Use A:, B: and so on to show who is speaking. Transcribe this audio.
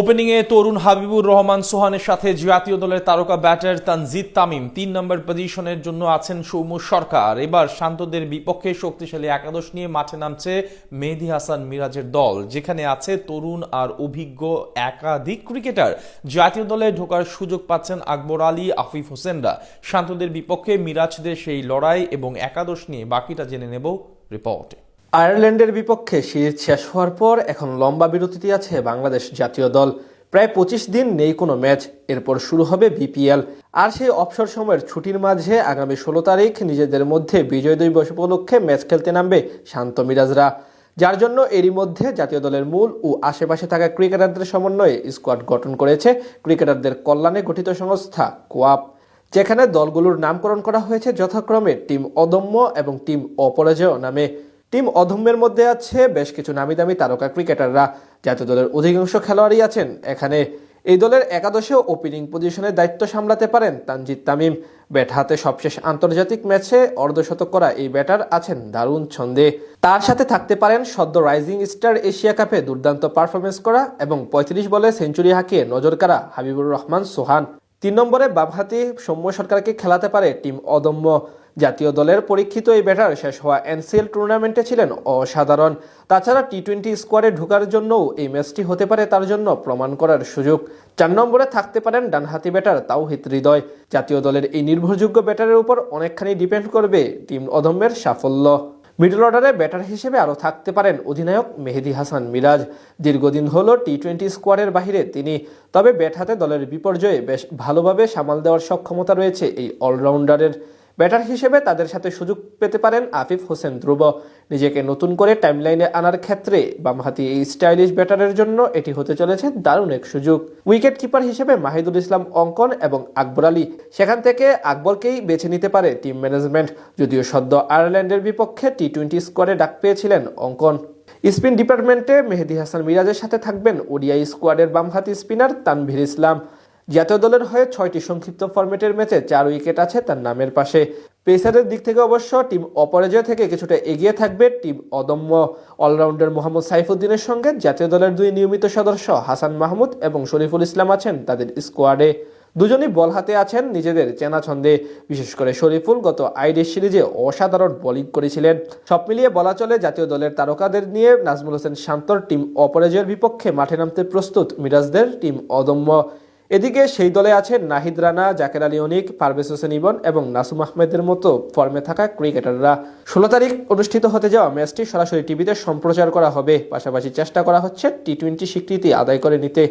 A: ওপেনিংয়ে তরুণ হাবিবুর রহমান সোহানের সাথে জাতীয় দলের তারকা ব্যাটার তানজিদ তামিম ৩ নম্বর পজিশনের জন্য আছেন সৌম্য সরকার। এবার শান্তদের বিপক্ষে শক্তিশালী একাদশ নিয়ে মাঠে নামছে মেহেদী হাসান মিরাজের দল, যেখানে আছে তরুণ আর অভিজ্ঞ একাধিক ক্রিকেটার। জাতীয় দলে ঢোকার সুযোগ পাচ্ছেন আকবর আলী, আফিফ হোসেনরা। শান্তদের বিপক্ষে মিরাজদের সেই লড়াই এবং একাদশ নিয়ে বাকিটা জেনে নেব রিপোর্টে।
B: আয়ারল্যান্ডের বিপক্ষে সিরিজ শেষ হওয়ার পর এখন লম্বা বিরতিতে আছে বাংলাদেশ জাতীয় দল। প্রায় ২৫ দিন নেই কোনো ম্যাচ, এরপর শুরু হবে বিপিএল। আর সেই অবসর সময়ের ছুটির মাঝে আগামী ১৬ তারিখ নিজেদের মধ্যে বিজয় দিবস উপলক্ষে ম্যাচ খেলতে নামবে শান্ত মিরাজরা, যার জন্য এরই মধ্যে জাতীয় দলের মূল ও আশেপাশে থাকা ক্রিকেটারদের সমন্বয়ে স্কোয়াড গঠন করেছে ক্রিকেটারদের কল্যাণে গঠিত সংস্থা কোয়াপ, যেখানে দলগুলোর নামকরণ করা হয়েছে যথাক্রমে টিম অদম্য এবং টিম অপরাজেয় নামে। টিম অদম্যের মধ্যে আছে বেশ কিছু নামি দামি তারকা ক্রিকেটাররা। জাতীয় দলের অধিকাংশ খেলোয়াড়ই আছেন এখানে। এই দলের একাদশে ওপেনিং পজিশনের দায়িত্ব সামলাতে পারেন তানজিদ তামিম। ব্যাট হাতে সবশেষ আন্তর্জাতিক ম্যাচে অর্ধশতক করা এই ব্যাটার আছেন দারুণ ছন্দে। তার সাথে থাকতে পারেন সদ্য রাইজিং স্টার এশিয়া কাপে দুর্দান্ত পারফরমেন্স করা এবং ৩৫ বলে সেঞ্চুরি হাঁকিয়ে নজর কাড়া হাবিবুর রহমান সোহান। ৩ নম্বরে বামহাতি সৌম্য সরকারকে খেলাতে পারে টিম অদম্য। জাতীয় দলের পরীক্ষিত এই ব্যাটার শেষ হওয়া এনসিএল টুর্নামেন্টে ছিলেন অসাধারণ। তাছাড়া টি-20 স্কোয়াডে ঢোকার জন্যও এই ম্যাচটি হতে পারে তার জন্য প্রমাণ করার সুযোগ। ৪ নম্বরে থাকতে পারেন ডানহাতি ব্যাটার তাওহিদ হৃদয়। জাতীয় দলের এই নির্ভরযোগ্য ব্যাটারের উপর অনেকখানি ডিপেন্ড করবে টিম অদম্যের সাফল্য। মিডল অর্ডারে ব্যাটার হিসেবে আরও থাকতে পারেন অধিনায়ক মেহেদী হাসান মিরাজ। দীর্ঘদিন হলো টি-20 স্কোয়াডের বাহিরে তিনি, তবে ব্যাট হাতে দলের বিপর্যয়ে বেশ ভালোভাবে সামাল দেওয়ার সক্ষমতা রয়েছে এই অলরাউন্ডারের। ব্যাটার হিসেবে তাদের সাথে সুযোগ পেতে পারেন আফিফ হোসেন ধ্রুব। নিজেকে নতুন করে টাইমলাইনে আনার ক্ষেত্রে বামহাতি এই স্টাইলিশ ব্যাটারের জন্য এটি হতে চলেছে দারুণ এক সুযোগ। উইকেট কিপার হিসেবে মাহিদুল ইসলাম অঙ্কন এবং আকবর আলী, সেখান থেকে আকবরকেই বেছে নিতে পারে টিম ম্যানেজমেন্ট, যদিও সদ্য আয়ারল্যান্ডের বিপক্ষে টি-20 স্কোয়াডে ডাক পেয়েছিলেন অঙ্কন। স্পিন ডিপার্টমেন্টে মেহেদী হাসান মিরাজের সাথে থাকবেন ওডিআই স্কোয়াডের বামহাতি স্পিনার তানভীর ইসলাম। জাতীয় দলের হয়ে ৬টি সংক্ষিপ্ত ফরম্যাটের ম্যাচে ৪ উইকেট আছে তার নামের পাশে। পেসারের দিক থেকে অবশ্য টিম অপরাজয় থেকে কিছুটা এগিয়ে থাকবে টিম অদম্য। অলরাউন্ডার মোহাম্মদ সাইফুদ্দিনের সঙ্গে জাতীয় দলের ২ নিয়মিত সদস্য হাসান মাহমুদ এবং শরীফুল ইসলাম আছেন তাদের স্কোয়াডে। দুজনই বল হাতে আছেন নিজেদের চেনা ছন্দে। বিশেষ করে শরীফুল গত আইডিএস সিরিজে অসাধারণ বোলিং করেছিলেন। সব মিলিয়ে বলা চলে জাতীয় দলের তারকাদের নিয়ে নাজমুল হোসেন শান্তর টিম অপরাজয়ের বিপক্ষে মাঠে নামতে প্রস্তুত মিরাজদের টিম অদম্য। এদিকে সেই দলে আছেন নাহিদ রানা, জাকের আলী অনিক, পারভেজ হোসেন ইবন এবং নাসুম আহমেদের মতো ফর্মে থাকা ক্রিকেটাররা। ১৬ তারিখ অনুষ্ঠিত হতে যাওয়া ম্যাচটি সরাসরি টিভিতে সম্প্রচার করা হবে। পাশাপাশি চেষ্টা করা হচ্ছে টি-20 স্বীকৃতি আদায় করে নিতে।